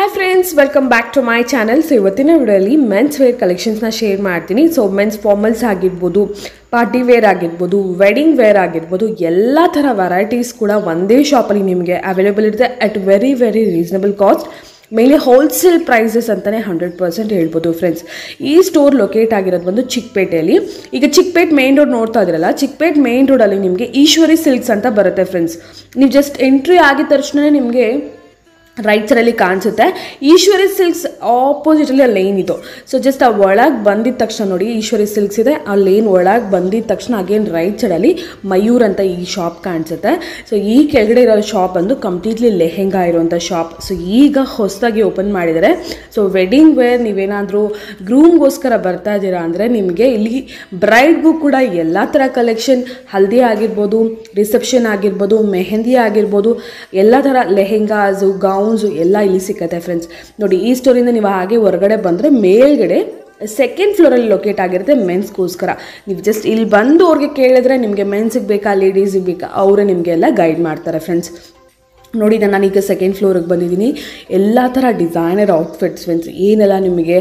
Hi friends, welcome back to my channel. So ಇವತ್ತಿನ ವಿಡಿಯೋಲಿ men's wear ಕಲೆಕ್ಷನ್ಸ್ನ share ಮಾಡ್ತೀನಿ. So men's formals ಆಗಿರ್ಬೋದು, party wear ಆಗಿರ್ಬೋದು, wedding wear ಆಗಿರ್ಬೋದು, ಎಲ್ಲ ಥರ ವೆರೈಟೀಸ್ ಕೂಡ ಒಂದೇ ಶಾಪಲ್ಲಿ ನಿಮಗೆ ಅವೈಲೇಬಲ್ ಇರುತ್ತೆ at very reasonable cost. Mainly wholesale prices ಅಂತಲೇ 100% ಹೇಳ್ಬೋದು ಫ್ರೆಂಡ್ಸ್. ಈ ಸ್ಟೋರ್ ಲೊಕೇಟ್ ಆಗಿರೋದು ಬಂದು ಚಿಕ್ಕಪೇಟೆಯಲ್ಲಿ. ಈಗ ಚಿಕ್ಕಪೇಟೆ ಮೇನ್ ರೋಡ್ ನೋಡ್ತಾ ಇದ್ದೀರಲ್ಲ, ಚಿಕ್ಕಪೇಟೆ ಮೇನ್ ರೋಡಲ್ಲಿ ನಿಮಗೆ ಈಶ್ವರಿ ಸಿಲ್ಕ್ಸ್ ಅಂತ ಬರುತ್ತೆ ಫ್ರೆಂಡ್ಸ್. ನೀವು ಜಸ್ಟ್ ಎಂಟ್ರಿ ಆಗಿದ ತಕ್ಷಣ ನಿಮಗೆ ರೈಟ್ ಸೈಡಲ್ಲಿ ಕಾಣಿಸುತ್ತೆ ಈಶ್ವರಿ ಸಿಲ್ಕ್ಸ್ ಆಪೋಸಿಟಲ್ಲಿ ಆ ಲೈನ್ ಇದು. ಸೊ ಜಸ್ಟ್ ಆ ಒಳಗೆ ಬಂದಿದ ತಕ್ಷಣ ನೋಡಿ ಈಶ್ವರಿ ಸಿಲ್ಕ್ಸ್ ಇದೆ, ಆ ಲೈನ್ ಒಳಗೆ ಬಂದಿದ ತಕ್ಷಣ ಅಗೇನ್ ರೈಟ್ ಸೈಡಲ್ಲಿ ಮಯೂರ್ ಅಂತ ಈ ಶಾಪ್ ಕಾಣಿಸುತ್ತೆ. ಸೊ ಈ ಕೆಳಗಡೆ ಇರೋ ಶಾಪ್ ಬಂದು ಕಂಪ್ಲೀಟ್ಲಿ ಲೆಹೆಂಗಾ ಇರುವಂಥ ಶಾಪ್. ಸೊ ಈಗ ಹೊಸದಾಗಿ ಓಪನ್ ಮಾಡಿದ್ದಾರೆ. ಸೊ ವೆಡ್ಡಿಂಗ್ ವೇರ್ ನೀವೇನಾದರೂ ಗ್ರೂಮ್ಗೋಸ್ಕರ ಬರ್ತಾ ಇದ್ದೀರಾ ಅಂದರೆ ನಿಮಗೆ ಇಲ್ಲಿ ಬ್ರೈಡ್ಗೂ ಕೂಡ ಎಲ್ಲ ಥರ ಕಲೆಕ್ಷನ್, ಹಲ್ದಿ ಆಗಿರ್ಬೋದು, ರಿಸೆಪ್ಷನ್ ಆಗಿರ್ಬೋದು, ಮೆಹಂದಿ ಆಗಿರ್ಬೋದು, ಎಲ್ಲ ಥರ ಲೆಹೆಂಗಾಸು, ಗೌನ್ಸು ಎಲ್ಲ ಇಲ್ಲಿ ಸಿಕ್ಕತ್ತೆ ಫ್ರೆಂಡ್ಸ್. ನೋಡಿ ಈ ಸ್ಟೋರಿಂದ ನೀವು ಹಾಗೆ ಹೊರಗಡೆ ಬಂದರೆ ಮೇಲ್ಗಡೆ ಸೆಕೆಂಡ್ ಫ್ಲೋರಲ್ಲಿ ಲೊಕೇಟ್ ಆಗಿರುತ್ತೆ ಮೆನ್ಸ್ಗೋಸ್ಕರ. ನೀವು ಜಸ್ಟ್ ಇಲ್ಲಿ ಬಂದು ಅವ್ರಿಗೆ ಕೇಳಿದ್ರೆ ನಿಮಗೆ ಮೆನ್ಸಿಗೆ ಬೇಕಾ ಲೇಡೀಸಿಗೆ ಬೇಕಾ ಅವರೇ ನಿಮಗೆಲ್ಲ ಗೈಡ್ ಮಾಡ್ತಾರೆ ಫ್ರೆಂಡ್ಸ್. ನೋಡಿ ನಾನೀಗ ಸೆಕೆಂಡ್ ಫ್ಲೋರಿಗೆ ಬಂದಿದ್ದೀನಿ. ಎಲ್ಲ ಥರ ಡಿಸೈನರ್ ಔಟ್ಫಿಟ್ಸ್ ಫ್ರೆಂಡ್ಸ್, ಏನೆಲ್ಲ ನಿಮಗೆ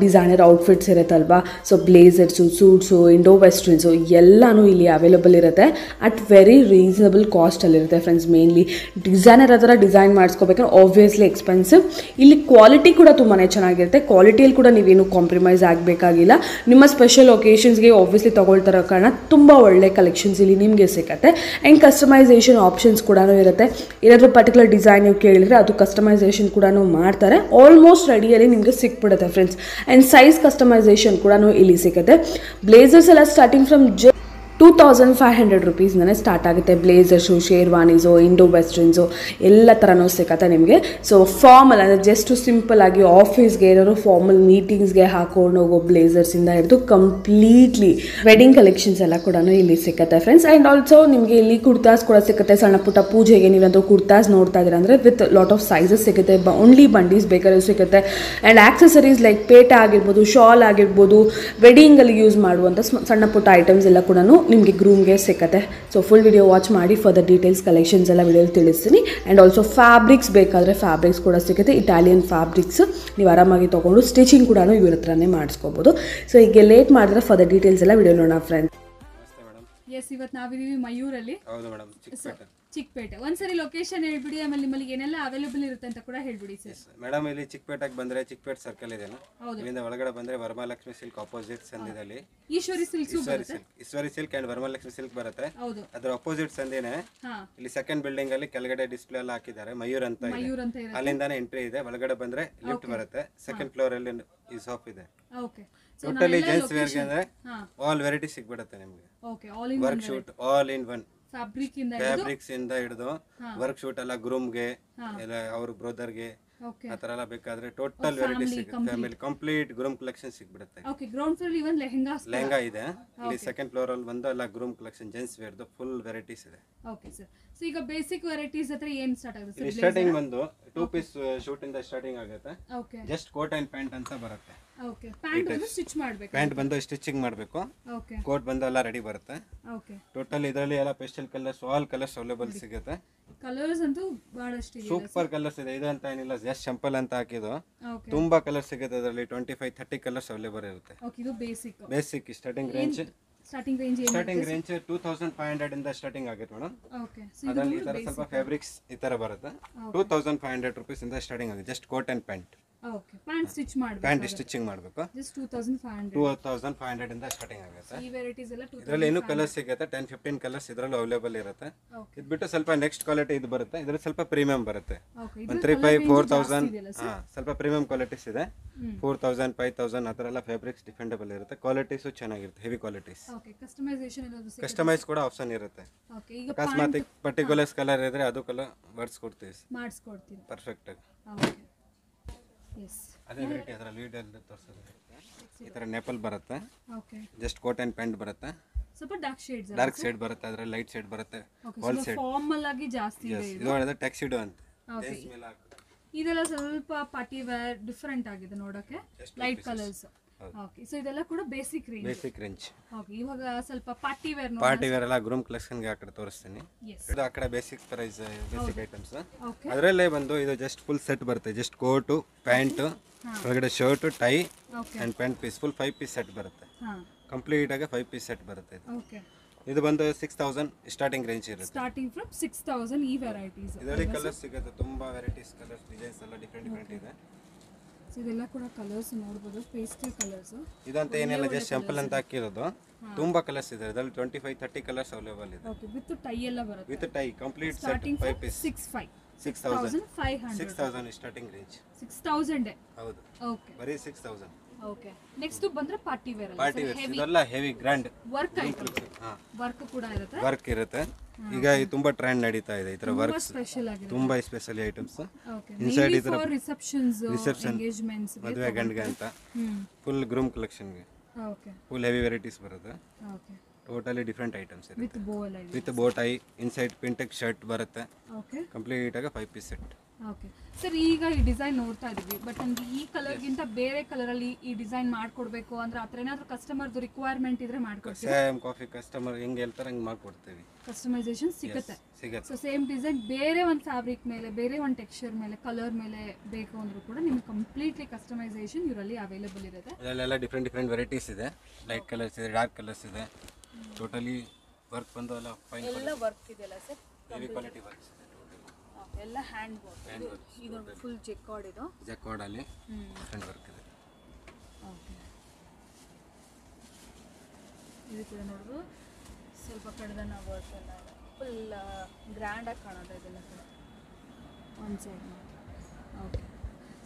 ಡಿಸೈನರ್ ಔಟ್ಫಿಟ್ಸ್ ಇರುತ್ತಲ್ವಾ, so blazers, suits, Indo westerns ಎಲ್ಲನೂ ಇಲ್ಲಿ ಅವೈಲೇಬಲ್ ಇರುತ್ತೆ ಅಟ್ ವೆರಿ ರೀಸನಬಲ್ ಕಾಸ್ಟಲ್ಲಿರುತ್ತೆ ಫ್ರೆಂಡ್ಸ್. ಮೇನ್ಲಿ ಡಿಸೈನರ್ ಆ ಥರ ಡಿಸೈನ್ ಮಾಡಿಸ್ಕೋಬೇಕಂದ್ರೆ ಆಬ್ವಿಯಸ್ಲಿ ಎಕ್ಸ್ಪೆನ್ಸಿವ್. ಇಲ್ಲಿ ಕ್ವಾಲಿಟಿ ಕೂಡ ತುಂಬಾ ಚೆನ್ನಾಗಿರುತ್ತೆ. ಕ್ವಾಲಿಟಿಯಲ್ಲಿ ಕೂಡ ನೀವೇನು ಕಾಂಪ್ರಮೈಸ್ ಆಗಬೇಕಾಗಿಲ್ಲ. ನಿಮ್ಮ ಸ್ಪೆಷಲ್ ಒಕೇಶನ್ಸ್ಗೆ ಆಬ್ವಿಯಸ್ಲಿ ತೊಗೊಳ್ತಾರೋ ಕಾರಣ ತುಂಬ ಒಳ್ಳೆ ಕಲೆಕ್ಷನ್ಸ್ ಇಲ್ಲಿ ನಿಮಗೆ ಸಿಗುತ್ತೆ. ಆ್ಯಂಡ್ ಕಸ್ಟಮೈಸೇಷನ್ ಆಪ್ಷನ್ಸ್ ಕೂಡ ಇರುತ್ತೆ. ಪರ್ಟಿಕ್ಯುಲರ್ ಡಿಸೈನ್ ನೀವು ಕೇಳಿದ್ರೆ ಅದು ಕಸ್ಟಮೈಸೇಷನ್ ಕೂಡ ಮಾಡ್ತಾರೆ. ಆಲ್ಮೋಸ್ಟ್ ರೆಡಿಯಲ್ಲಿ ನಿಮಗೆ ಸಿಕ್ಬಿಡುತ್ತೆ ಫ್ರೆಂಡ್ಸ್. ಆ್ಯಂಡ್ ಸೈಜ್ ಕಸ್ಟಮೈಸೇಷನ್ ಕೂಡ ಇಲ್ಲಿ ಸಿಗುತ್ತೆ. ಬ್ಲೇಸರ್ಸ್ ಎಲ್ಲ ಸ್ಟಾರ್ಟಿಂಗ್ ಫ್ರಮ್ 2500 ರುಪೀಸ್ನೇ ಸ್ಟಾರ್ಟ್ ಆಗುತ್ತೆ. ಬ್ಲೇಸರ್ಸು, ಶೇರ್ವಾನೀಸು, ಇಂಡೋ ವೆಸ್ಟರ್ನ್ಸು ಎಲ್ಲ ಥರನೂ ಸಿಗುತ್ತೆ ನಿಮಗೆ. ಸೊ ಫಾರ್ಮಲ್ ಅಂದರೆ ಜಸ್ಟ್ ಸಿಂಪಲ್ ಆಗಿ ಆಫೀಸ್ಗೆ ಏನಾದ್ರು ಫಾರ್ಮಲ್ ಮೀಟಿಂಗ್ಸ್ಗೆ ಹಾಕೊಂಡು ಹೋಗೋ ಬ್ಲೇಸರ್ಸಿಂದ ಹಿಡಿದು ಕಂಪ್ಲೀಟ್ಲಿ ವೆಡ್ಡಿಂಗ್ ಕಲೆಕ್ಷನ್ಸ್ ಎಲ್ಲ ಕೂಡ ಇಲ್ಲಿ ಸಿಗುತ್ತೆ ಫ್ರೆಂಡ್ಸ್. ಆ್ಯಂಡ್ ಆಲ್ಸೋ ನಿಮಗೆ ಇಲ್ಲಿ ಕುರ್ತಾಸ್ ಕೂಡ ಸಿಗುತ್ತೆ. ಸಣ್ಣ ಪುಟ್ಟ ಪೂಜೆಗೆ ನೀವಂತೂ ಕುರ್ತಾಸ್ ನೋಡ್ತಾ ಇದ್ದೀರ ಅಂದರೆ ವಿತ್ ಲಾಟ್ ಆಫ್ ಸೈಜಸ್ ಸಿಗುತ್ತೆ. ಓನ್ಲಿ ಬಂಡೀಸ್ ಬೇಕಾದ್ರೂ ಸಿಗುತ್ತೆ. ಆ್ಯಂಡ್ ಆಕ್ಸೆಸರೀಸ್ ಲೈಕ್ ಪೇಟ ಆಗಿರ್ಬೋದು, ಶಾಲ್ ಆಗಿರ್ಬೋದು, ವೆಡ್ಡಿಂಗಲ್ಲಿ ಯೂಸ್ ಮಾಡುವಂಥ ಸಣ್ಣ ಪುಟ್ಟ ಐಟಮ್ಸ್ ಎಲ್ಲ ಕೂಡ ನಿಮಗೆ ಗ್ರೂಮ್ಗೆ ಸಿಕ್ಕತ್ತೆ. ಸೊ ಫುಲ್ ವಿಡಿಯೋ ವಾಚ್ ಮಾಡಿ ಫರ್ದರ್ ಡೀಟೇಲ್ಸ್ ಕಲೆಕ್ಷನ್ಸ್ ಎಲ್ಲ ವಿಡಿಯೋಲಿ ತಿಳಿಸ್ತೀನಿ. ಆ್ಯಂಡ್ ಆಲ್ಸೋ ಫ್ಯಾಬ್ರಿಕ್ಸ್ ಬೇಕಾದರೆ ಫ್ಯಾಬ್ರಿಕ್ಸ್ ಕೂಡ ಸಿಗುತ್ತೆ. ಇಟಾಲಿಯನ್ ಫ್ಯಾಬ್ರಿಕ್ಸ್ ನೀವು ಆರಾಮಾಗಿ ತೊಗೊಂಡು ಸ್ಟಿಚಿಂಗ್ ಕೂಡ ಇವ್ರ ಹತ್ರನೇ ಮಾಡಿಸ್ಕೋಬೋದು. ಸೊ ಈಗ ಲೇಟ್ ಮಾಡಿದ್ರೆ ಫರ್ದರ್ ಡೀಟೇಲ್ಸ್ ಎಲ್ಲ ವಿಡಿಯೋ ನೋಡೋಣ ಫ್ರೆಂಡ್ಸ್. ಎಸ್, ಇವತ್ತು ನಾವಿದೀವಿ ಮಯೂರಲ್ಲಿ. ಹೌದು ಮೇಡಮ್, ಚಿಕ್ಕಪೇಟೆ. ಒಂದ್ಸರಿ ಲೊಕೇಶನ್ ಹೇಳ್ಬಿಡಿ, ಆಮೇಲೆ ನಿಮ್ಮಲ್ಲಿ ಏನೆಲ್ಲ ಅವೈಲೇಬಲ್ ಇರುತ್ತೆ ಅಂತ ಕೂಡ ಹೇಳ್ಬಿಡಿ ಸರ್. ಮೇಡಮ್ ಇಲ್ಲಿ ಚಿಕ್ಕಪೇಟೆಗೆ ಬಂದ್ರೆ ಚಿಕ್ಕಪೇಟೆ ಸರ್ಕಲ್ ಇದೆ, ಇಲ್ಲಿಂದ ಒಳಗಡೆ ಬಂದ್ರೆ ವರಮಹಾಲಕ್ಷ್ಮಿ ಸಿಲ್ಕ್ ಆಪೋಸಿಟ್ ಸಂದಿದಲ್ಲಿ Eshwari silk Eshwari silk and Varamahalakshmi silk ಬರುತ್ತೆ. ಅದ್ರ ಆಪೋಸಿಟ್ ಸಂದಿನೇ ಇಲ್ಲಿ ಸೆಕೆಂಡ್ ಬಿಲ್ಡಿಂಗ್ ಅಲ್ಲಿ ಕೆಳಗಡೆ ಡಿಸ್ಪ್ಲೇ ಎಲ್ಲ ಹಾಕಿದ್ದಾರೆ ಮಯೂರ್ ಅಂತ. ಅಲ್ಲಿಂದಾನೆ ಎಂಟ್ರಿ ಇದೆ. ಒಳಗಡೆ ಬಂದ್ರೆ ಲಿಫ್ಟ್ ಬರುತ್ತೆ. ಸೆಕೆಂಡ್ ಫ್ಲೋರ್ ಅಲ್ಲಿ ಈ ಶಾಪ್ ಇದೆ. ಟೋಟಲಿ ಜೆಂಟ್ಸ್ ವೇರ್ ಗೆ ಅಂದ್ರೆ ಆಲ್ ವೆರೈಟಿ ಸಿಗ್ಬಿಡುತ್ತೆ ನಿಮಗೆ. Work shoot all in one. Fabrics ಇಂದ ಹಿಡಿದು ವರ್ಕ್ ಶೂಟ್ ಎಲ್ಲ ಗ್ರೂಮ್ಗೆ ಎಲ್ಲ ಅವ್ರ ಬ್ರದರ್ಗೆ ಆ ತರ ಎಲ್ಲ ಬೇಕಾದ್ರೆ ಟೋಟಲ್ ವೆರೈಟಿ ಸಿಗುತ್ತೆ. ಫ್ಯಾಮಿಲಿ ಕಂಪ್ಲೀಟ್ ಗ್ರೂಮ್ ಕಲೆಕ್ಷನ್ ಸಿಗ್ಬಿಡುತ್ತೆ. ಲೆಹಂಗಾ ಇದೆ. ಇಲ್ಲಿ ಸೆಕೆಂಡ್ ಫ್ಲೋರ್ ಅಲ್ಲಿ ಬಂದು ಎಲ್ಲ groom collection gents wear full varieties ಇದೆ. Okay sir. ಸೊ ಈಗ ಬೇಸಿಕ್ ವೆರೈಟೀಸ್ ಹತ್ರ ಏನು ಸ್ಟಾರ್ಟ್ ಆಗುತ್ತೆ ಸರ್? ಸ್ಟಾರ್ಟಿಂಗ್ ಬಂದು 2 ಪೀಸ್ ಶೂಟ್ ಇಂದ ಸ್ಟಾರ್ಟಿಂಗ್ ಆಗುತ್ತೆ. ಜಸ್ಟ್ ಕೋಟ್ ಅಂಡ್ ಪ್ಯಾಂಟ್ ಅಂತ ಬರುತ್ತೆ. ಓಕೆ, ಪ್ಯಾಂಟ್ ಬಂದು ಸ್ಟಿಚ್ ಮಾಡಬೇಕು. ಪ್ಯಾಂಟ್ ಬಂದು ಸ್ಟಿಚಿಂಗ್ ಮಾಡಬೇಕು. ಓಕೆ, ಕೋಟ್ ಬಂದು ಎಲ್ಲ ರೆಡಿ ಬರುತ್ತೆ. ಓಕೆ, ಟೋಟಲ್ ಇದರಲ್ಲಿ ಎಲ್ಲ pastel colours all colours available ಸಿಗುತ್ತೆ. ಕಲರ್ಸ್ ಅಂತೂ ಬಹಳಷ್ಟು ಇದೆ. ಸೂಪರ್ ಕಲರ್ಸ್ ಇದೆ. ಇದು ಅಂತ ಏನಿಲ್ಲ, ಜಸ್ಟ್ ಸಿಂಪಲ್ ಅಂತ ಹಾಕಿದ್ದು. ತುಂಬಾ ಕಲರ್ಸ್ ಸಿಗುತ್ತೆ ಅದರಲ್ಲಿ. 25-30 ಕಲರ್ಸ್ ಅವೈಲೇಬಲ್ ಇರುತ್ತೆ. ಓಕೆ, ಇದು ಬೇಸಿಕ್ ಸ್ಟಾರ್ಟಿಂಗ್ ರೇಂಜ್ 2500 ಇಂದ ಸ್ಟಾರ್ಟಿಂಗ್ ಆಗುತ್ತೆ ಮೇಡಮ್. ಓಕೆ, ಅದರಲ್ಲಿ ಈ ತರ ಸ್ವಲ್ಪ ಫ್ಯಾಬ್ರಿಕ್ಸ್ ಈ ತರ ಬರುತ್ತೆ. 2500 ರುಪೀಸ್ ಇಂದ ಸ್ಟಾರ್ಟಿಂಗ್ ಆಗುತ್ತೆ. Just coat and pant. Okay, pant stitch ಮಾಡಬೇಕು. ಪ್ಯಾಂಟ್ ಸ್ಟಿಚಿಂಗ್ ಮಾಡಬೇಕು. ಜಸ್ಟ್ 2500 ಇಂದ ಸ್ಟಾರ್ಟಿಂಗ್ ಆಗುತ್ತೆ. ಈ ವೆರೈಟೀಸ್ ಎಲ್ಲ ಇದರಲ್ಲಿ ಇನ್ನೂ ಕಲರ್ಸ್ ಸಿಗುತ್ತೆ. 10-15 ಕಲರ್ಸ್ ಇದರಲ್ಲಿ ಅವೈಲೇಬಲ್ ಇರುತ್ತೆ. ಇದು ಬಿಟ್ಟು ಸ್ವಲ್ಪ ನೆಕ್ಸ್ಟ್ ಕ್ವಾಲಿಟಿ ಇದು ಬರುತ್ತೆ. ಇದರಲ್ಲಿ ಸ್ವಲ್ಪ ಪ್ರೀಮಿಯಂ ಬರುತ್ತೆ. 135-4000 ಸ್ವಲ್ಪ ಪ್ರೀಮಿಯಂ ಕ್ವಾಲಿಟೀಸ್ ಇದೆ. 4000 5000 ಆ ಥರ ಎಲ್ಲ ಫ್ಯಾಬ್ರಿಕ್ಸ್ ಡಿಫೆಂಡಬಲ್ ಇರುತ್ತೆ. ಕ್ವಾಲಿಟೀಸು ಚೆನ್ನಾಗಿರುತ್ತೆ, ಹೆವಿ ಕ್ವಾಲಿಟೀಸ್. ಓಕೆ, ಕಸ್ಟಮೈಸೇಷನ್ ಏನಾದರೂ ಸಿಗುತ್ತೆ? ಕಸ್ಟಮೈಸ್ ಕೂಡ ಆಪ್ಷನ್ ಇರುತ್ತೆ. ಓಕೆ, ಈಗ ಅಕಸ್ಮಾತ್ ಪರ್ಟಿಕ್ಯುಲರ್ಸ್ ಕಲರ್ ಇದ್ರೆ ಅದು ಕಲರ್ ಮಾಡಿಸ್ಕೊಡ್ತೀವಿ ಪರ್ಫೆಕ್ಟ್ ಆಗಿ. ಓಕೆ, ಎಸ್, ಅದೇ ವೆರೈಟಿ ಅದರಲ್ಲಿ ಲೀಡಲ್ಲಿ ತೋರಿಸೋದು. ಈ ಥರ ನೇಪಲ್ ಬರುತ್ತೆ. Okay, just coat and pant ಬರುತ್ತೆ. ಸ್ವಲ್ಪ ಡಾರ್ಕ್ ಶೇಡ್ ಬರುತ್ತೆ. ಅದರಲ್ಲಿ ಲೈಟ್ ಶೇಡ್ ಬರುತ್ತೆ. ಆಲ್ ಶೇಡ್ ಫಾರ್ಮಲ್ ಆಗಿ ಜಾಸ್ತಿ ಇದೆ. ಇದು ಒಳ್ಳೆದ ಟ್ಯಾಕ್ಸಿಡೋ ಅಂತ. ಇದೆಲ್ಲ ಸ್ವಲ್ಪ ಪಾರ್ಟಿ ವೇರ್ ಡಿಫರೆಂಟ್ ಆಗಿದೆ ನೋಡೋಕೆ. ಲೈಟ್ ಕಲರ್ಸ್ ಓಕೆ ಸೊ ಇದೆಲ್ಲ ಕೂಡ basic range. Basic range. Okay ಇವಾಗ ಸ್ವಲ್ಪ ಪಾರ್ಟಿ ವೇರ್ ಎಲ್ಲ ಗ್ರೂಮ್ ಕಲೆಕ್ಷನ್ ಗೆ ಆ ಕಡೆ ತೋರಿಸ್ತೀನಿ. ಇದು ಆ ಕಡೆ basic price basic items. Okay ಅದರಲ್ಲೇ ಬಂದು ಇದು ಜಸ್ಟ್ ಫುಲ್ ಸೆಟ್ ಬರುತ್ತೆ. ಜಸ್ಟ್ ಕೋಟು ಪ್ಯಾಂಟ್ ಒಳಗಡೆ shirt tie and pant piece full 5 piece set ಬರುತ್ತೆ. ಕಂಪ್ಲೀಟ್ ಆಗಿ 5 ಪೀಸ್ ಸೆಟ್ ಬರುತ್ತೆ ಇದು. ಓಕೆ ಇದು ಬಂದು 6000 ಸ್ಟಾರ್ಟಿಂಗ್ ರೇಂಜ್ ಇರುತ್ತೆ. ಸ್ಟಾರ್ಟಿಂಗ್ ಫ್ರಮ್ 6000 ಈ ವೆರೈಟೀಸ್. ಇದರಲ್ಲಿ ಕಲರ್ಸ್ ಸಿಗುತ್ತೆ, ತುಂಬಾ ವೆರೈಟೀಸ್ ಕಲರ್ಸ್ ಡಿಸೈನ್ಸ್ ಎಲ್ಲ ಡಿಫರೆಂಟ್ ಇದೆ. ಸೊ ಇದೆಲ್ಲ ಕೂಡ ಕಲರ್ಸ್ ನೋಡಬಹುದು, ಪೇಸ್ಟಲ್ ಕಲರ್ಸ್. ಇದಂತ ಏನಿಲ್ಲ, ಜಸ್ಟ್ ಸ್ಯಾಂಪಲ್ ಅಂತ ಹಾಕಿರೋದು. ತುಂಬಾ ಕಲರ್ಸ್ ಇದೆ ಇದರಲ್ಲಿ, 25-30 ಕಲರ್ಸ್ ಅವೈಲೇಬಲ್ ಇದೆ. ಓಕೆ ವಿತ್ ಟೈ ಎಲ್ಲ ಬರುತ್ತೆ. With tie complete set starting 5 piece 6500 starting range. 6000 ಹೌದು, ಓಕೆ ಬರೀ 6000. ಓಕೆ ನೆಕ್ಸ್ಟ್ ಬಂದ್ರೆ ಪಾರ್ಟಿ ವೇರ್ ಅಲ್ಲ, ಪಾರ್ಟಿ ವೇರ್ ಇದೆಲ್ಲ heavy grand work item. Work ಕೂಡ ಇರುತ್ತೆ. ವರ್ಕ್ ಇರುತ್ತೆ. ಈಗ ಇದು ತುಂಬಾ ಟ್ರೆಂಡ್ ನಡೀತಾ ಇದೆ ಈ ತರ ವರ್ಕ್, ಸ್ಪೆಷಲ್ ಆಗಿದೆ, ತುಂಬಾ special items. Okay inside mainly ಇದರ ಫಾರ್ ರಿಸೆಪ್ಷನ್ಸ್, ರಿಸೆಪ್ಷನ್, ಎಂಗೇಜ್ಮೆಂಟ್ಸ್, ಮದುವೆ ಗಂಡಿಗೆ ಅಂತ ಫುಲ್ ಗ್ರೂಮ್ ಕಲೆಕ್ಷನ್ ಗೆ ಓಕೆ ಫುಲ್ ಹೆವಿ ವೆರೈಟೀಸ್ ಬರುತ್ತೆ. ಓಕೆ ಟೋಟಲಿ ಡಿಫರೆಂಟ್ ಐಟಮ್ಸ್ ಇದೆ. ವಿತ್ ಬೋ ಎಲ್ಲ ಇದೆ. With bow tie inside pintuck shirt ಬರುತ್ತೆ. ಓಕೆ ಕಂಪ್ಲೀಟ್ ಆಗಿ 5 ಪೀಸ್ ಸೆಟ್. ಓಕೆ ಸರ್ ಈಗ ಈ ಡಿಸೈನ್ ನೋಡ್ತಾ ಇದೀವಿ, ಬಟ್ ನನಗೆ ಈ ಕಲರ್ಗಿಂತ ಬೇರೆ ಕಲರ್ ಅಲ್ಲಿ ಈ ಡಿಸೈನ್ ಮಾಡ್ಕೊಡ್ಬೇಕು ಅಂದ್ರೆ ಆತರ ಏನಾದ್ರು ಕಸ್ಟಮರ್ದು ರಿಕ್ವೈರ್ಮೆಂಟ್ ಇದ್ರೆ ಮಾಡ್ಕೊಡ್ತೀವಿ. ಸೇಮ್ ಕಾಫಿ ಕಸ್ಟಮರ್ ಹೆಂಗೆ ಹೇಳ್ತಾರೆ ಹಂಗೆ ಮಾಡ್ಕೊಡ್ತೀವಿ. ಕಸ್ಟಮೈಸೇಷನ್ ಸಿಗುತ್ತೆ. ಸಿಗುತ್ತೆ. ಸೊ ಸೇಮ್ ಡಿಸೈನ್ ಬೇರೆ ಒಂದು ಫ್ಯಾಬ್ರಿಕ್ ಮೇಲೆ, ಬೇರೆ ಒಂದು ಟೆಕ್ಸ್ಚರ್ ಮೇಲೆ, ಕಲರ್ ಮೇಲೆ ಬೇಕು ಅಂದ್ರೂ ಕೂಡ ನಿಮ್ಗೆ ಕಂಪ್ಲೀಟ್ಲಿ ಕಸ್ಟಮೈಸೇಷನ್ ಇವರಲ್ಲಿ ಅವೈಲೇಬಲ್ ಇರುತ್ತೆ. ಇದರಲ್ಲೆಲ್ಲ ಡಿಫರೆಂಟ್ ವೆರೈಟೀಸ್ ಇದೆ. ಲೈಟ್ ಕಲರ್ಸ್ ಇದೆ, ಡಾರ್ಕ್ ಕಲರ್ಸ್ ಇದೆ. ಟೋಟಲಿ ವರ್ಕ್ ಬಂದು ಎಲ್ಲ ಫೈನ್ ಎಲ್ಲ ವರ್ಕ್ ಇದೆಯಲ್ಲ ಸರ್, ಹೆವಿ ಕ್ವಾಲಿಟಿ ವರ್ಕ್ ಇದೆ. ಎಲ್ಲ ಹ್ಯಾಂಡ್ ವರ್ಕ್. ಇದು ಫುಲ್ ಜೆಕಾರ್ಡ್, ಇದು ಜೆಕಾರ್ಡ್ ಅಲ್ಲಿ ಡಿಫರೆಂಟ್ ವರ್ಕ್ ಇದೆ. ಓಕೆ ಇದು ಕೂಡ ನೋಡೋದು ಸ್ವಲ್ಪ ಕಡದನ ವರ್ಕ್ ಎಲ್ಲ ಫುಲ್ ಗ್ರ್ಯಾಂಡ್ ಆಗಿ ಕಾಣೋದು ಇದೆಲ್ಲ ಕೂಡ ಒಂದು ಸೈಡ್. ಓಕೆ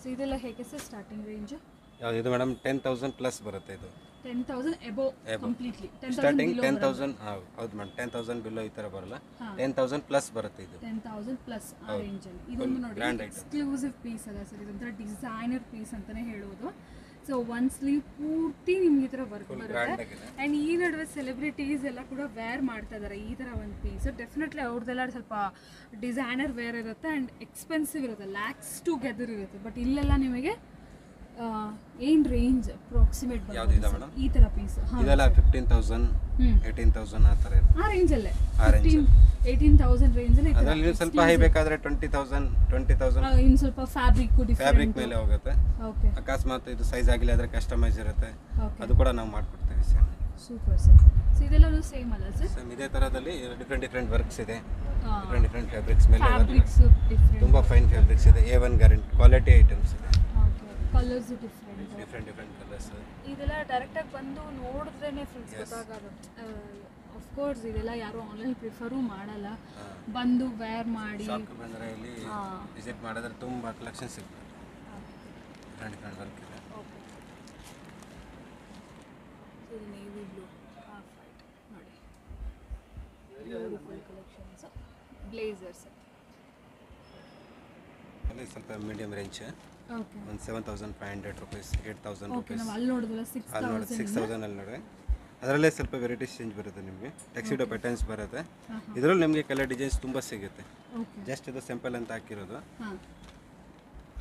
ಸೊ ಇದೆಲ್ಲ ಹೇಗೆ ಸರ್ ಸ್ಟಾರ್ಟಿಂಗ್ ರೇಂಜ್? ಯಾವುದು ಇದು ಮೇಡಮ್? 10,000 ಪ್ಲಸ್ ಬರುತ್ತೆ ಇದು. 10,000 ಎಬೋ ಕಂಪ್ಲೀಟ್ಲಿ. ಸ್ಟಾರ್ಟಿಂಗ್ 10,000. ಹೌದು ಮೇಡಮ್, 10,000 ಬಿಲೋ ಈ ತರ ಬರಲ್ಲ, 10,000 ಪ್ಲಸ್ ಬರುತ್ತೆ ಇದು. 10,000 ಪ್ಲಸ್ ಆ ರೇಂಜ್ ಅಲ್ಲಿ. ಇದೊಂದು ನೋಡಿ ಎಕ್ಸ್ಕ್ಲೂಸಿವ್ ಪೀಸ್ ಅಲ್ಲ ಸರ್, ಇದೊಂಥರ ಡಿಸೈನರ್ ಪೀಸ್ ಅಂತಾನೆ ಹೇಳೋದು. ಸೊ ಒನ್ ಸ್ಲೀವ್ ಪೂರ್ತಿ ನಿಮ್ಗೆ ಈ ಥರ ವರ್ಕ್ ಬರುತ್ತೆ. ಆ್ಯಂಡ್ ಈ ನಡುವೆ ಸೆಲೆಬ್ರಿಟೀಸ್ ಎಲ್ಲ ಕೂಡ ವೇರ್ ಮಾಡ್ತಾ ಇದ್ದಾರೆ ಈ ಥರ ಒಂದು ಪೀಸ್. ಡೆಫಿನೆಟ್ಲಿ ಅವ್ರದ್ದೆಲ್ಲ ಸ್ವಲ್ಪ ಡಿಸೈನರ್ ವೇರ್ ಇರುತ್ತೆ ಆ್ಯಂಡ್ ಎಕ್ಸ್ಪೆನ್ಸಿವ್ ಇರುತ್ತೆ, ಲ್ಯಾಕ್ಸ್ ಟುಗೆದರ್ ಇರುತ್ತೆ. ಬಟ್ ಇಲ್ಲೆಲ್ಲ ನಿಮಗೆ ಏನು ರೇಂಜ್ ಅಪ್ರಾಕ್ಸಿಮೇಟ್ ಈ ಥರ ಪೀಸ್? ಇದೆಲ್ಲ 15,000 18,000 ಆ ಥರ ಇರುತ್ತೆ. ಆ ರೇಂಜಲ್ಲೇ 18,000 ರೇಂಜಲ್ಲಿ. ಅದರಲ್ಲಿ ಸ್ವಲ್ಪ ಹೈ ಬೇಕಾದ್ರೆ 20,000 ಇನ್ನು ಸ್ವಲ್ಪ ಫ್ಯಾಬ್ರಿಕ್ ಮೇಲೆ ಹೋಗುತ್ತೆ. ಓಕೆ ಅಕಸ್ಮಾತ್ ಇದು ಸೈಜ್ ಆಗಿಲ್ಲ ಆದರೆ ಕಸ್ಟಮೈಸ್ ಇರುತ್ತೆ, ಅದು ಕೂಡ ನಾವು ಮಾಡ್ಕೊಡ್ತೀವಿ ಸರ್. Super sir. ಸೊ ಇದೆಲ್ಲ ಸೇಮ್ ಅಲ್ಲ ಸರ್? ಸೇಮ್ ಇದೇ ಥರದಲ್ಲಿ ಡಿಫರೆಂಟ್ ವರ್ಕ್ಸ್ ಇದೆ, ಡಿಫರೆಂಟ್ ಫ್ಯಾಬ್ರಿಕ್ಸ್ ಮೇಲೆ ಫ್ಯಾಬ್ರಿಕ್ಸ್ ಡಿಫರೆಂಟ್, ತುಂಬ ಫೈನ್ ಫ್ಯಾಬ್ರಿಕ್ಸ್ ಇದೆ. A1 ಗ್ಯಾರಂಟಿ ಕ್ವಾಲಿಟಿ ಐಟಮ್ಸ್ ಇದೆ. Colours different colours. ಇದೆಲ್ಲ ಡೈರೆಕ್ಟಾಗಿ ಬಂದು ನೋಡಿದ್ರೇನೆ ಫ್ರೆಂಡ್ಸ್ ಗೊತ್ತಾಗುತ್ತೆ. ಆಫ್ ಕೋರ್ಸ್ ಇದೆಲ್ಲ ಯಾರು ಆನ್ಲೈನ್ ಪ್ರಿಫರು ಮಾಡಲ್ಲ, ಬಂದು ವೇರ್ ಮಾಡಿ ಶಾಪ್ ಬಂದರೆ ಇಲ್ಲಿ ವಿಸಿಟ್ ಮಾಡಿದ್ರೆ ತುಂಬ ಕಲೆಕ್ಷನ್ ಸಿಗ್ತದೆ. ಡಿಫರೆಂಟ್ ವರ್ಕ್ ಇದೆ. ಓಕೆ ಇದು ನೇವಿ ಬ್ಲೂ ಹಾಫ್ ವೈಟ್ ನೋಡಿ, ಬ್ಯೂಟಿಫುಲ್ ಕಲೆಕ್ಷನ್ಸ್. ಬ್ಲೇಸರ್ಸ್ ಅಲ್ಲಿ ಸ್ವಲ್ಪ ಮೀಡಿಯಂ ರೇಂಜ್, ಓಕೆ ಒಂದು 7,500 ರೂಪೀಸ್, 8,000 ಓಕೆ. ರೂಪೀಸ್. ನಾವು ಅಲ್ಲಿ ನೋಡಿದ್ವಲ್ಲ 6,000 ಅಲ್ಲಿ ನೋಡಿ, ಅದರಲ್ಲೇ ಸ್ವಲ್ಪ ವೆರೈಟೀಸ್ ಚೇಂಜ್ ಬರುತ್ತೆ ನಿಮಗೆ. ಟೆಕ್ಸಿಡೋ ಪ್ಯಾಟರ್ನ್ಸ್ ಬರುತ್ತೆ. ಇದರಲ್ಲಿ ನಿಮಗೆ ಕಲರ್ ಡಿಸೈನ್ಸ್ ತುಂಬ ಸಿಗುತ್ತೆ. ಜಸ್ಟ್ ಇದು ಸಿಂಪಲ್ ಅಂತ ಹಾಕಿರೋದು.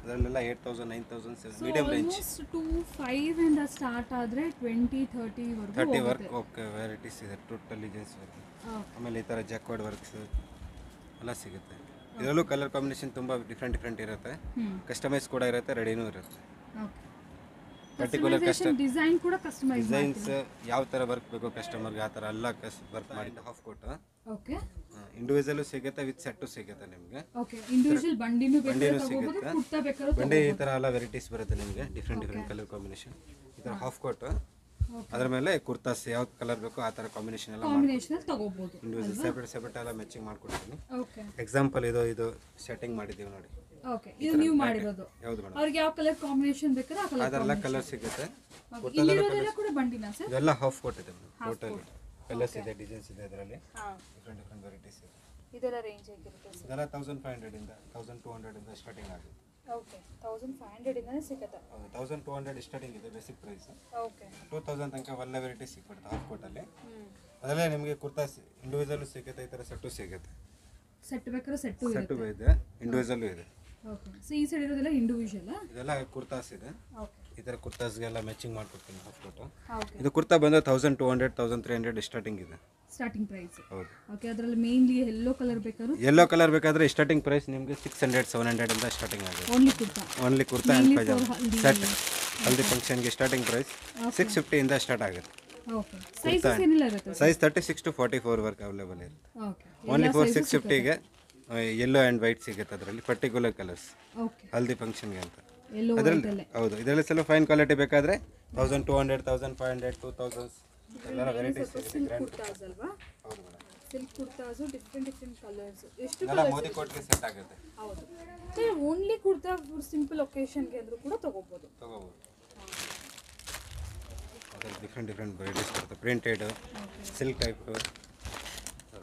ಅದರಲ್ಲೆಲ್ಲ 8,000 9,000 ಮೀಡಿಯಂ ರೇಂಜ್. 2,500 ಇಂದ ಸ್ಟಾರ್ಟ್ ಆದರೆ 20-30 ವರೆಗೂ 30 ವರ್ಕ್. ಓಕೆ, ವೆರೈಟೀಸ್ ಇದೆ, ಟೋಟಲ್ ಡಿಸೈನ್ಸ್ ಬರುತ್ತೆ. ಆಮೇಲೆ ಈ ಥರ ಜಾಕ್ವಾರ್ಡ್ ವರ್ಕ್ಸ್ ಎಲ್ಲ ಸಿಗುತ್ತೆ. ಇದರಲ್ಲೂ ಕಲರ್ ಕಾಂಬಿನೇಷನ್ ತುಂಬ ಡಿಫರೆಂಟ್ ಇರುತ್ತೆ. ಕಸ್ಟಮೈಸ್ ಕೂಡ ಇರುತ್ತೆ, ರೆಡಿನೂ ಇರುತ್ತೆ. ಪರ್ಟಿಕ್ಯುಲರ್ ಡಿಸೈನ್ ಕೂಡ ಕಸ್ಟಮೈಸ್ ಡಿಸೈನ್ಸ್ ಯಾವ ಥರ ವರ್ಕ್ ಬೇಕು ಕಸ್ಟಮರ್ಗೆ ಆ ಥರ ಎಲ್ಲ ವರ್ಕ್ ಮಾಡಿ ಹಾಫ್ ಕೋಟ್. ಓಕೆ, ಇಂಡಿವಿಜುವಲ್ ಸಿಗುತ್ತೆ, ವಿತ್ ಸೆಟ್ಟು ಸಿಗುತ್ತೆ ನಿಮಗೆ. ಓಕೆ, ಇಂಡಿವಿಜುವಲ್ ಬಂಡಿನೂ ಸಿಗುತ್ತೆ. ಕುರ್ತಾ ಬೇಕಾದ್ರೆ ಬಂಡಿ ಈ ಥರ ಎಲ್ಲ ವೆರೈಟೀಸ್ ಬರುತ್ತೆ ನಿಮಗೆ, ಡಿಫರೆಂಟ್ ಕಲರ್ ಕಾಂಬಿನೇಷನ್. ಈ ಥರ ಹಾಫ್ ಕೋಟ್, ಅದರ ಮೇಲೆ ಕುರ್ತಾಸ್ ಯಾವ ಕಲರ್ ಬೇಕೋ ಆ ಥರ ಕಾಂಬಿನೇಷನ್ ಎಲ್ಲ ತಗೋಬಹುದು. ಇಂಡಿವಿಜುವಲ್ ಸೆಪರೇಟ್ ಎಲ್ಲ ಮ್ಯಾಚಿಂಗ್ ಮಾಡ್ಕೊಡ್ತೀನಿ. ಓಕೆ, ಎಕ್ಸಾಂಪಲ್ ಇದು ಸೆಟ್ಟಿಂಗ್ ಮಾಡಿದ್ದೀವಿ ನೋಡಿ. ಓಕೆ, ಇದು ನೀವು ಮಾಡಿರೋದು. ಯಾವುದು ಮೇಡಮ್? ಅವ್ರಿಗೆ ಯಾವ ಕಲರ್ ಕಾಂಬಿನೇಷನ್ ಬೇಕಾದ್ರೆ ಆ ಕಲರ್ ಅದೆಲ್ಲ ಕಲರ್ ಸಿಗುತ್ತೆ. ಇಲ್ಲಿರೋದೆಲ್ಲ ಕೂಡ ಬಂಡಿನಾ ಸರ್? ಇದೆಲ್ಲ ಹಾಫ್ ಕೋಟ್ ಇದೆ ಟೋಟಲ್. ಕಲರ್ಸ್ ಇದೆ, ಡಿಸೈನ್ಸ್ ಇದೆ, ಅದರಲ್ಲಿ ಡಿಫರೆಂಟ್ ವೆರೈಟೀಸ್ ಇದೆ. ಇದೆಲ್ಲ ರೇಂಜ್ ಹೇಗಿರುತ್ತೆ ಸರ್? ಇದೆಲ್ಲ 1,500 ಇಂದ 1,200 ಇಂದ ಸ್ಟಾರ್ಟಿಂಗ್ ಆಗುತ್ತೆ. ಓಕೆ, 1,500 ಇಂದನೇ ಸಿಗುತ್ತೆ. 1,200 ಸ್ಟಾರ್ಟಿಂಗ್ ಇದೆ ಬೇಸಿಕ್ ಪ್ರೈಸ್. ಓಕೆ, 2,000 ತನಕ ಒಳ್ಳೆ ವೆರೈಟೀಸ್ ಸಿಗ್ಬಿಡುತ್ತೆ ಹಾಫ್ ಕೋಟಲ್ಲಿ. ಅದರಲ್ಲೇ ನಿಮಗೆ ಕುರ್ತಾ ಇಂಡಿವಿಜುವಲ್ ಸಿಗುತ್ತೆ, ಈ ಥರ ಸೆಟ್ಟು ಸಿಗುತ್ತೆ. ಸೆಟ್ ಬೇಕಾದ್ರೆ ಸೆಟ್ಟು ಇದೆ, ಇಂಡಿವಿಜುವಲ್ ಇದೆ. ಓಕೆ, ಸೊ ಈ ಸೈಡ್ ಇರೋದೆಲ್ಲ ಇಂಡಿವಿಜುವಲ್. ಇದೆಲ್ಲ ಕುರ್ತಾಸ್ ಇದೆ. ಓಕೆ, ಈ ಥರ ಕುರ್ತಾಸ್ಗೆಲ್ಲ ಮ್ಯಾಚಿಂಗ್ ಮಾಡ್ಕೊಡ್ತೀನಿ ಹಾಕ್ಬಿಟ್ಟು. ಓಕೆ ಇದು ಕುರ್ತಾ ಬಂದು 1200 1300 ಸ್ಟಾರ್ಟಿಂಗ್ ಇದೆ. Starting price. ಹೌದು. ಓಕೆ, ಅದರಲ್ಲಿ ಮೇನ್ಲಿ ಯೆಲ್ಲೋ ಕಲರ್ ಬೇಕಾದ್ರೂ ಯೆಲ್ಲೋ ಕಲರ್ ಬೇಕಾದರೆ ಸ್ಟಾರ್ಟಿಂಗ್ ಪ್ರೈಸ್ ನಿಮಗೆ 600 700 ಇಂದ ಸ್ಟಾರ್ಟಿಂಗ್ ಆಗುತ್ತೆ. Only kurta. Only kurta and pyjama set haldi ಫಂಕ್ಷನ್ಗೆ ಸ್ಟಾರ್ಟಿಂಗ್ ಪ್ರೈಸ್ 650 ಇಂದ ಸ್ಟಾರ್ಟ್ ಆಗುತ್ತೆ. ಓಕೆ, ಸೈಜಸ್ ಏನೆಲ್ಲ ಇರುತ್ತೆ? ಸೈಜ್ 36 to 44 ವರ್ಕ್ ಅವೈಲೇಬಲ್ ಇರುತ್ತೆ. ಓಕೆ, ಓನ್ಲಿ ಫಾರ್ 650ಗೆ ಯೆಲ್ಲೋ ಆ್ಯಂಡ್ ವೈಟ್ ಸಿಗುತ್ತೆ. ಅದರಲ್ಲಿ ಪರ್ಟಿಕ್ಯುಲರ್ ಕಲರ್ಸ್ ಓಕೆ, ಹಲ್ದಿ ಫಂಕ್ಷನ್ಗೆ ಅಂತ. ಯೆಲ್ಲೋ ಅದರಲ್ಲಿ ಹೌದು, ಇದರಲ್ಲಿ ಸ್ವಲ್ಪ ಫೈನ್ ಕ್ವಾಲಿಟಿ ಬೇಕಾದರೆ 1200 1500 2000 ಎಲ್ಲ ವೆರೈಟೀಸ್ ಸಿಗುತ್ತೆ. ಗ್ರ್ಯಾಂಡ್ ಕುರ್ತಾಸ್ ಅಲ್ವಾ? ಹೌದು madam. Silk kurtas different colours. ಎಷ್ಟು ಎಲ್ಲ ಮೋದಿ ಕೋಟ್ಗೆ ಸೆಟ್ ಆಗುತ್ತೆ. ಹೌದು, ಓನ್ಲಿ ಕುರ್ತಾ ಸಿಂಪಲ್ ಒಕೇಶನ್ಗೆ ಅಂದ್ರೂ ಕೂಡ ತಗೋಬಹುದು. ಡಿಫ್ರೆಂಟ್ ವೆರೈಟೀಸ್ ಬರುತ್ತೆ. Printed silk type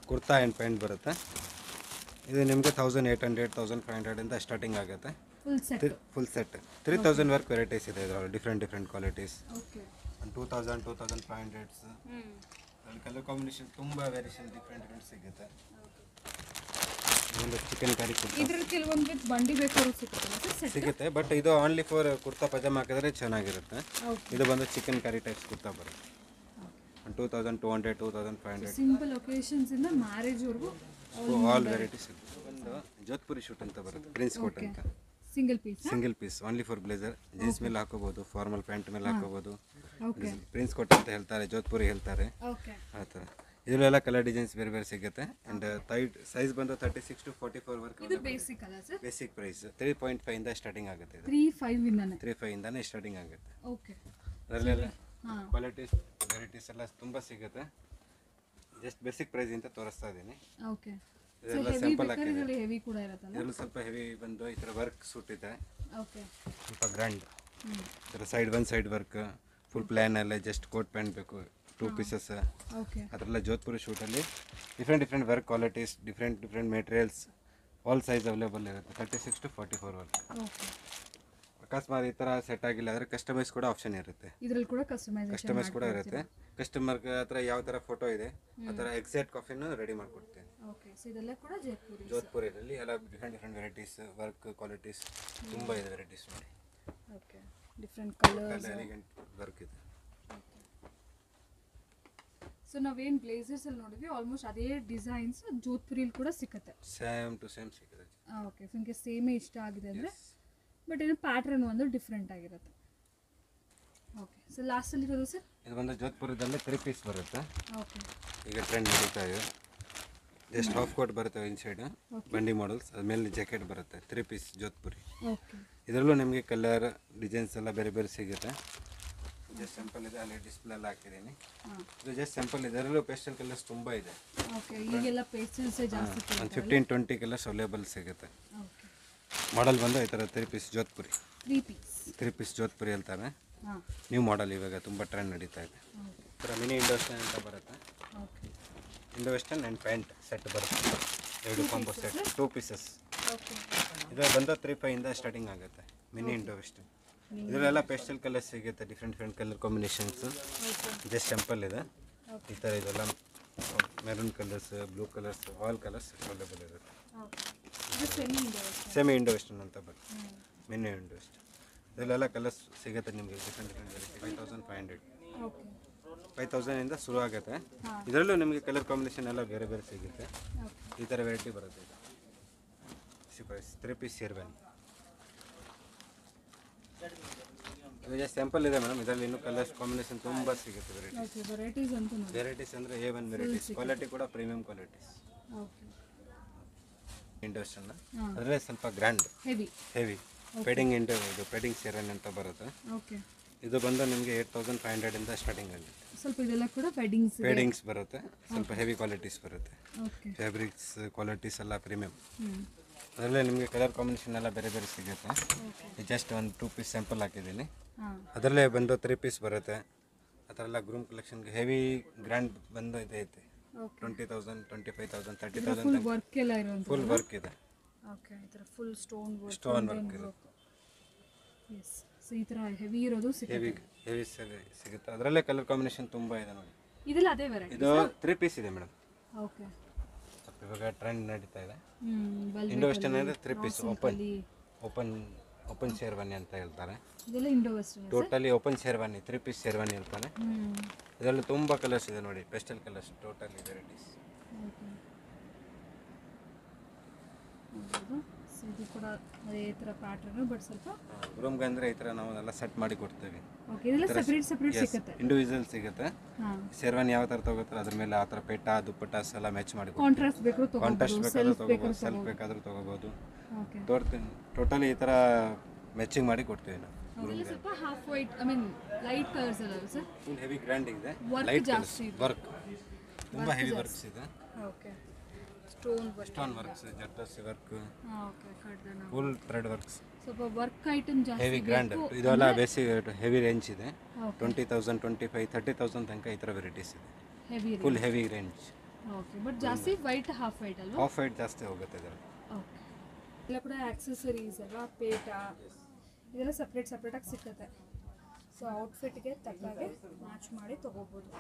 kurta and pant ಬರುತ್ತೆ. ಇದು ನಿಮಗೆ 1800 1500 ಇಂದ ಸ್ಟಾರ್ಟಿಂಗ್ ಆಗುತ್ತೆ. ಫುಲ್ ಸೆಟ್ 3000 ವರ್ಕ್ ವೆರೈಟೀಸ್ ಇದೆ ಇದರಲ್ಲಿ. Different qualities. ಓಕೆ, 2000 2500 ಅಲ್ಲಿ ಕಲರ್ ಕಾಂಬಿನೇಷನ್ ತುಂಬ ವೇರಿಯೇಷನ್ ಡಿಫ್ರೆಂಟ್ ಸಿಗುತ್ತೆ. ಒಂದು ಚಿಕನ್ ಕರಿ ಕುರ್ತಾ ಇದರಲ್ಲಿ ಕೆಲವೊಂದು ಬಂಡಿ ಬೇಕಾದ್ರೂ ಸಿಗುತ್ತೆ. ಸಿಗುತ್ತೆ, ಬಟ್ ಇದು ಓನ್ಲಿ ಫಾರ್ ಕುರ್ತಾ ಪಜಾಮ ಹಾಕಿದ್ರೆ ಚೆನ್ನಾಗಿರುತ್ತೆ. ಇದು ಬಂದು ಚಿಕನ್ ಕರಿ ಟೈಪ್ಸ್ ಕುರ್ತಾ ಬರುತ್ತೆ. 2200 2500 ಸಿಂಪಲ್ ಒಕೇಶನ್ಸ್ ಇಂದ ಮ್ಯಾರೇಜ್ ವರೆಗೂ ಆಲ್ ವೆರೈಟೀಸ್ ಸಿಗುತ್ತೆ. ಒಂದು ಜೋಧ್ಪುರಿ ಶೂಟ್ ಅಂತ ಬರುತ್ತೆ, ಪ್ರಿನ್ಸ್ ಕೋಟ್ ಅಂತ. Single piece only for blazer. Jeans ಮೇಲೆ ಹಾಕೋಬಹುದು, ಫಾರ್ಮಲ್ ಪ್ಯಾಂಟ್ ಮೇಲೆ ಹಾಕೋಬಹುದು. ಪ್ರಿನ್ಸ್ ಕೋಟ್ ಅಂತ ಹೇಳ್ತಾರೆ, ಜೋಧ್ಪುರಿ ಹೇಳ್ತಾರೆ. ಆ ಥರ ಇದರಲ್ಲೆಲ್ಲ ಕಲರ್ ಡಿಸೈನ್ಸ್ ಬೇರೆ ಸಿಗುತ್ತೆ. ಆ್ಯಂಡ್ ಸೈಜ್ ಬಂದು 36 to 44 ವರ್ಕ್. ಇದು ಬೇಸಿಕ್ ಅಲ್ಲ ಸರ್? ಬೇಸಿಕ್ ಪ್ರೈಸ್ 3.5 ಇಂದ ಸ್ಟಾರ್ಟಿಂಗ್ ಆಗುತ್ತೆ. ಇದು 3.5 ಇಂದಾನೆ ಸ್ಟಾರ್ಟಿಂಗ್ ಆಗುತ್ತೆ. ಓಕೆ, ಅದರಲ್ಲೆಲ್ಲ ಕ್ವಾಲಿಟೀಸ್ ವೆರೈಟೀಸ್ ಎಲ್ಲ ತುಂಬ ಸಿಗುತ್ತೆ. ಜಸ್ಟ್ ಬೇಸಿಕ್ ಪ್ರೈಸ್ ಅಂತ ತೋರಿಸ್ತಾ ಇದ್ದೀನಿ. ಓಕೆ, ಇದೆಲ್ಲ ಸ್ಯಾಂಪಲ್ ಹಾಕಿದೆ. ಹೆವಿ ಕೂಡ ಇರುತ್ತಲ್ಲ? ಇದರಲ್ಲಿ ಸ್ವಲ್ಪ ಹೆವಿ ಬಂದು ಈ ಥರ ವರ್ಕ್ ಸೂಟ್ ಇದೆ. ಓಕೆ, ಸ್ವಲ್ಪ ಗ್ರ್ಯಾಂಡ್ ಈ ಥರ one side work full plan ಅಲ್ಲೇ ಜಸ್ಟ್ ಕೋಟ್ ಪ್ಯಾಂಟ್ ಬೇಕು 2 ಪೀಸಸ್. ಓಕೆ, ಅದರಲ್ಲ ಜೋಧ್ಪುರಿ ಶೂಟಲ್ಲಿ different work qualities different materials all size available ಇರುತ್ತೆ. 36 to 44 ವರ್ಕ್. ಓಕೆ, ಅಕಸ್ಮಾತ್ ಈ ಥರ ಸೆಟ್ ಆಗಿಲ್ಲ ಅಂದರೆ ಕಸ್ಟಮೈಸ್ ಕೂಡ ಆಪ್ಷನ್ ಇರುತ್ತೆ. ಇದರಲ್ಲಿ ಕೂಡ ಕಸ್ಟಮೈಸ್ ಕೂಡ ಇರುತ್ತೆ. ಕಸ್ಟಮರ್ಗೆ ಹತ್ರ ಯಾವ ಥರ ಫೋಟೋ ಇದೆ ಆ ಥರ ಎಕ್ಸಾಕ್ಟ್ ಕಾಫಿನೂ ರೆಡಿ ಮಾಡಿಕೊಡ್ತೀನಿ. ಓಕೆ, ಸೊ ಇದೆಲ್ಲ ಕೂಡ ಜೋಧ್ಪುರಿಯಲ್ಲಿ ಎಲ್ಲ ಡಿಫ್ರೆಂಟ್ ವೆರೈಟೀಸ್ ವರ್ಕ್ ಕ್ವಾಲಿಟೀಸ್ ತುಂಬ ಇದೆ ವೆರೈಟೀಸ್ ನೋಡಿ. Okay, different colours elegant work ಇದೆ. ಸೊ ನಾವೇನು ಬ್ಲೇಸರ್ಸ್ ಅಲ್ಲಿ ನೋಡಿದ್ವಿ ಆಲ್ಮೋಸ್ಟ್ ಅದೇ ಡಿಸೈನ್ಸ್ ಜೋಧ್ಪುರಿಯಲ್ಲಿ ಕೂಡ ಸಿಗುತ್ತೆ. ಸೇಮ್ ಟು ಸೇಮ್ ಸಿಗುತ್ತೆ. ಓಕೆ, ಸೊ ನಿಮಗೆ ಸೇಮೇ ಇಷ್ಟ ಆಗಿದೆ ಅಂದರೆ, ಬಟ್ ಏನು ಪ್ಯಾಟ್ರನ್ ಒಂದು ಡಿಫ್ರೆಂಟ್ ಆಗಿರುತ್ತೆ. ಓಕೆ, ಸೊ ಲಾಸ್ಟಲ್ಲಿ ಇರೋದು ಸರ್? ಇದು ಬಂದು ಜೋಧ್ಪುರದಲ್ಲಿ 3 ಪೀಸ್ ಬರುತ್ತೆ. ಓಕೆ, ಈಗ ಟ್ರೆಂಡ್ ನಡೀತಾ ಇದೆ. ಜಸ್ಟ್ ಹಾಫ್ ಕೋಟ್ ಬರುತ್ತೆ ಇನ್ಸೈಡ್ ಬಂಡಿ ಮಾಡಲ್ಸ್, ಅದ್ಮೇಲೆ ಜಾಕೆಟ್ ಬರುತ್ತೆ. 3 ಪೀಸ್ ಜೋಧ್ಪುರಿ. ಓಕೆ, ಇದರಲ್ಲೂ ನಿಮಗೆ ಕಲರ್ ಡಿಸೈನ್ಸ್ ಎಲ್ಲ ಬೇರೆ ಸಿಗುತ್ತೆ. ಜಸ್ಟ್ ಸಿಂಪಲ್ ಇದೆ, ಅಲ್ಲಿ ಡಿಸ್ಪ್ಲೇ ಎಲ್ಲ ಹಾಕಿದ್ದೀನಿ. ಇದು ಜಸ್ಟ್ ಸಿಂಪಲ್ ಇದೆ. ಇದರಲ್ಲೂ ಪೇಸ್ಟಲ್ ಕಲರ್ಸ್ ತುಂಬ ಇದೆ. ಓಕೆ, ಈಗೆಲ್ಲ ಪೇಸ್ಟಲ್ಸ್ ಜಾಸ್ತಿ ಒಂದು 15-20 ಕಲರ್ಸ್ ಅವೈಲೇಬಲ್ ಸಿಗುತ್ತೆ. ಓಕೆ, ಮಾಡಲ್ ಬಂದು ಈ ಥರ 3 ಪೀಸ್ ಜೋಧ್ಪುರಿ. 3 ಪೀಸ್ ಜೋಧ್ಪುರಿ ಹೇಳ್ತಾರೆ. ಹಾಂ, ನ್ಯೂ ಮಾಡಲ್ ಇವಾಗ ತುಂಬ ಟ್ರೆಂಡ್ ನಡೀತಾ ಇದೆ. ಈ ಥರ ಮಿನಿ ಇಂಡೋ ವೆಸ್ಟರ್ನ್ ಅಂತ ಬರುತ್ತೆ. Okay, Indo western and pant set ಬರುತ್ತೆ. 2 ಕಾಂಬೋ ಸೆಟ್ 2 ಪೀಸಸ್. ಓಕೆ, ಇದು ಬಂದು 3.5 ಇಂದ ಸ್ಟಾರ್ಟಿಂಗ್ ಆಗುತ್ತೆ. Mini Indo western. ಇದರಲ್ಲೆಲ್ಲ ಪೇಸ್ಟಲ್ ಕಲರ್ಸ್ ಸಿಗುತ್ತೆ, different colour combinations. Just simple ಇದೆ. ಈ ಥರ ಇದೆಲ್ಲ maroon colours, blue colours, all colours available ಇರುತ್ತೆ. ಸೆಮಿ ಇಂಡೋ ವೆಸ್ಟರ್ನ್ ಅಂತ ಬರುತ್ತೆ. Mini Indo western. ಇದರಲ್ಲೆಲ್ಲ ಕಲರ್ಸ್ ಸಿಗುತ್ತೆ ನಿಮಗೆ ಡಿಫ್ರೆಂಟ್ ವೆರೈಟಿ. 5500 5000 ಇಂದ ಶುರು ಆಗುತ್ತೆ. ಇದರಲ್ಲೂ ನಿಮಗೆ ಕಲರ್ ಕಾಂಬಿನೇಷನ್ ಎಲ್ಲ ಬೇರೆ ಸಿಗುತ್ತೆ. ಈ ಥರ ವೆರೈಟಿ ಬರುತ್ತೆ. 3 ಪೀಸ್ ಶೇರ್ವಾನಿ. ಇದು ಜಸ್ಟ್ ಸ್ಯಾಂಪಲ್ ಇದೆ ಮೇಡಮ್. ಇದರಲ್ಲಿ ಇನ್ನೂ ಕಲರ್ಸ್ ಕಾಂಬಿನೇಷನ್ ತುಂಬ ಸಿಗುತ್ತೆ ವೆರೈಟೀಸ್ ಅಂದರೆ A1 ವೆರೈಟೀಸ್. ಕ್ವಾಲಿಟಿ ಕೂಡ ಪ್ರೀಮಿಯಂ ಕ್ವಾಲಿಟೀಸ್. ಇಂಡೋಸ್ಟನ್ನ ಅದರಲ್ಲೇ ಸ್ವಲ್ಪ ಗ್ರ್ಯಾಂಡ್ ಹೆವಿ ಪೆಡಿಂಗ್ ಇದು ಪೆಡಿಂಗ್ ಶೇರನ್ ಅಂತ ಬರುತ್ತೆ. ಇದು ಬಂದು ನಿಮಗೆ 8500 ಇಂದ ಸ್ಟಾರ್ಟಿಂಗ್ ಆಗುತ್ತೆ. ಸ್ವಲ್ಪ ಇದೆಲ್ಲ ಕೂಡ ಪೆಡಿಂಗ್ಸ್ ಬರುತ್ತೆ. ಸ್ವಲ್ಪ ಹೆವಿ ಕ್ವಾಲಿಟೀಸ್ ಬರುತ್ತೆ. ಫ್ಯಾಬ್ರಿಕ್ಸ್ ಕ್ವಾಲಿಟೀಸ್ ಎಲ್ಲ ಪ್ರೀಮಿಯಂ. ಅದರಲ್ಲೇ ನಿಮಗೆ ಕಲರ್ ಕಾಂಬಿನೇಷನ್ ಎಲ್ಲ ಬೇರೆ ಸಿಗುತ್ತೆ. ಜಸ್ಟ್ ಒಂದು 2 ಪೀಸ್ ಸ್ಯಾಂಪಲ್ ಹಾಕಿದ್ದೀನಿ. ಅದರಲ್ಲೇ ಬಂದು 3 ಪೀಸ್ ಬರುತ್ತೆ. ಆ ಥರ ಎಲ್ಲ ಗ್ರೂಮ್ ಕಲೆಕ್ಷನ್ಗೆ ಹೆವಿ ಗ್ರ್ಯಾಂಡ್ ಬಂದು ಇದೆ ಐತೆ. 20,000 25,000 30,000 ಫುಲ್ ವರ್ಕ್ ಇದೆ. ಫುಲ್ ಸ್ಟೋನ್ ವರ್ಕ್ ಇದೆ. ಈ ಥರ ಹೆವಿ ಇರೋದು ಹೆವಿ ಸಿಗುತ್ತೆ. ಅದರಲ್ಲೇ ಕಲರ್ ಕಾಂಬಿನೇಷನ್ ತುಂಬ ಇದೆ ನೋಡಿ. ಇದೆಲ್ಲ ಅದೇ ವೆರೈಟಿ. ಇದು 3 ಪೀಸ್ ಇದೆ ಮೇಡಮ್. ಓಕೆ, ಇವಾಗ ಟ್ರೆಂಡ್ ನಡೀತಾ ಇದೆ. ಇಂಡೋ ವೆಸ್ಟರ್ನ್ ಅಂದರೆ 3 ಪೀಸ್ ಓಪನ್ ಓಪನ್ ಶೇರ್ವಾನಿ ಅಂತ ಹೇಳ್ತಾರೆ. ಇದೆಲ್ಲ Indo western. Totally open sherwani 3 piece sherwani ಇರ್ತಾನೆ. ಇದರಲ್ಲಿ ತುಂಬ ಕಲರ್ಸ್ ಇದೆ ನೋಡಿ, ಪೆಸ್ಟಲ್ ಕಲರ್ಸ್ ಟೋಟಲಿ ವೆರೈಟೀಸ್. ಇದು ಕೂಡ ಅದೇ ಥರ ಪ್ಯಾಟರ್ನ್ ಬಟ್ ಸ್ವಲ್ಪ ರೂಮ್ಗೆ ಅಂದರೆ ಈ ಥರ ನಾವು ಎಲ್ಲ ಸೆಟ್ ಮಾಡಿ ಕೊಡ್ತೀವಿ. ಓಕೆ, ಇದೆಲ್ಲ ಸೆಪರೇಟ್ ಸಿಗುತ್ತೆ. ಇಂಡಿವಿಜುವಲ್ ಸಿಗುತ್ತೆ. ಶೇರ್ವಾನಿ ಯಾವ ಥರ ತಗೋತಾರೆ ಅದ್ರ ಮೇಲೆ ಆ ಥರ ಪೇಟ ದುಪ್ಪಟ್ಟಾಸ್ ಎಲ್ಲ ಮ್ಯಾಚ್ ಮಾಡಿ ಕಾಂಟ್ರಾಸ್ಟ್ ಬೇಕು ಕಾಂಟ್ರಾಸ್ಟ್ ಬೇಕಾದ್ರೂ ತಗೋಬೋದು, ಸೆಲ್ಫ್ ಬೇಕಾದ್ರೂ ತಗೋಬೋದು. ತೋರ್ತೀನಿ ಟೋಟಲಿ ಈ ಥರ ಮ್ಯಾಚಿಂಗ್ ಮಾಡಿ ಕೊಡ್ತೀವಿ ನಾವು. ಸ್ವಲ್ಪ half white, I mean light colours ಅಲ್ಲ ಸರ್? ಫುಲ್ ಹೆವಿ ಗ್ರ್ಯಾಂಡ್ ಇದೆ, ವರ್ಕ್ ಜಾಸ್ತಿ ಇದೆ, ವರ್ಕ್ ತುಂಬ ಹೆವಿ ವರ್ಕ್ಸ್ ಇದೆ. Okay, stone works, zardozi work, okay, ಕಡ್ದನ ಫುಲ್ ಥ್ರೆಡ್ ವರ್ಕ್ಸ್, ಸ್ವಲ್ಪ ವರ್ಕ್ ಐಟಮ್ ಜಾಸ್ತಿ ಹೆವಿ ಗ್ರ್ಯಾಂಡ್. ಇದೆಲ್ಲ ಬೇಸಿಕ್ ಹೆವಿ ರೇಂಜ್ ಇದೆ. 20,000 25,000 30,000 ತನಕ ಈ ಥರ ವೆರೈಟೀಸ್ ಇದೆ. Heavy full heavy range. Okay, but ಜಾಸ್ತಿ ವೈಟ್ ಹಾಫ್ ವೈಟ್ ಅಲ್ವಾ? ಹಾಫ್ ವೈಟ್ ಜಾಸ್ತಿ ಹೋಗುತ್ತೆ ಇದರಲ್ಲಿ. ಓಕೆ, ಎಲ್ಲ ಕೂಡ ಆಕ್ಸೆಸರೀಸ್ ಅಲ್ವಾ, ಪೇಟ ಇದೆಲ್ಲ ಸಪ್ರೇಟ್ ಆಗಿ ಸಿಗುತ್ತೆ. ಸೊ ಔಟ್ಫಿಟ್ಗೆ ತಕ್ಕಾಗೆ ಮ್ಯಾಚ್ ಮಾಡಿ ತಗೋಬೋದು.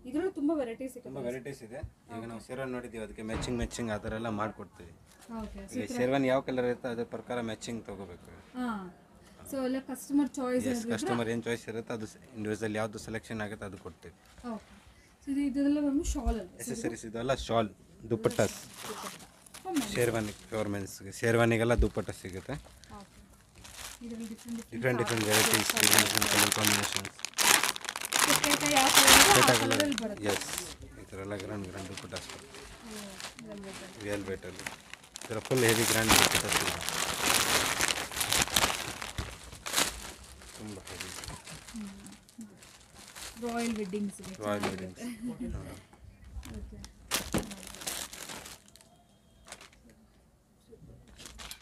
ಇದರಲ್ಲೂ ತುಂಬ ವೆರೈಟೀಸ್ ಸಿಗುತ್ತೆ. ತುಂಬ ವೆರೈಟೀಸ್ ಇದೆ. ಈಗ ನಾವು ಶೇರ್ವಾನಿ ನೋಡಿದ್ದೀವಿ, ಅದಕ್ಕೆ ಮ್ಯಾಚಿಂಗ್ ಆ ಥರ ಎಲ್ಲ ಮಾಡಿಕೊಡ್ತೀವಿ. ಓಕೆ, ಈಗ ಶೇರ್ವಾನಿ ಯಾವ ಕಲರ್ ಇರುತ್ತೆ ಅದ್ರ ಪ್ರಕಾರ ಮ್ಯಾಚಿಂಗ್ ತಗೋಬೇಕು. ಹಾಂ, ಸೊ ಎಲ್ಲ ಕಸ್ಟಮರ್ ಚಾಯ್ಸ್, ಕಸ್ಟಮರ್ ಏನು ಚಾಯ್ಸ್ ಇರುತ್ತೆ ಅದು ಇಂಡಿವಿಜುವಲ್ ಯಾವುದು ಸೆಲೆಕ್ಷನ್ ಆಗುತ್ತೆ ಅದು ಕೊಡ್ತೀವಿ. ಓಕೆ, ಸೊ ಇದೆಲ್ಲ ಬಂದು ಶಾಲ್ ಅಲ್ಲ, ಎಸೆಸರೀಸ್ ಇದೆಲ್ಲ ಶಾಲ್, ದುಪ್ಪಟ್ಟಾಸ್, ಶೇರ್ವಾನಿ ಪ್ಯೂರ್ ಮೆನ್ಸ್ಗೆ ಶೇರ್ವಾನಿಗೆಲ್ಲ ದುಪ್ಪಟ್ಟ ಸಿಗುತ್ತೆ. Different varieties, different colour combinations. Yes, ಈ ಥರ ಎಲ್ಲ ಗ್ರ್ಯಾಂಡ್ ದುಪ್ಪಟ್ಟಾಸ್ ವೆಲ್ವೆಟಲ್ಲಿ ಈ ಥರ ಫುಲ್ ಹೆವಿ ಗ್ರ್ಯಾಂಡ್ ದುಪ್ಪಟ್ಟಾಸ್ ಇದೆ, ತುಂಬ ಹೆವಿ. Royal weddings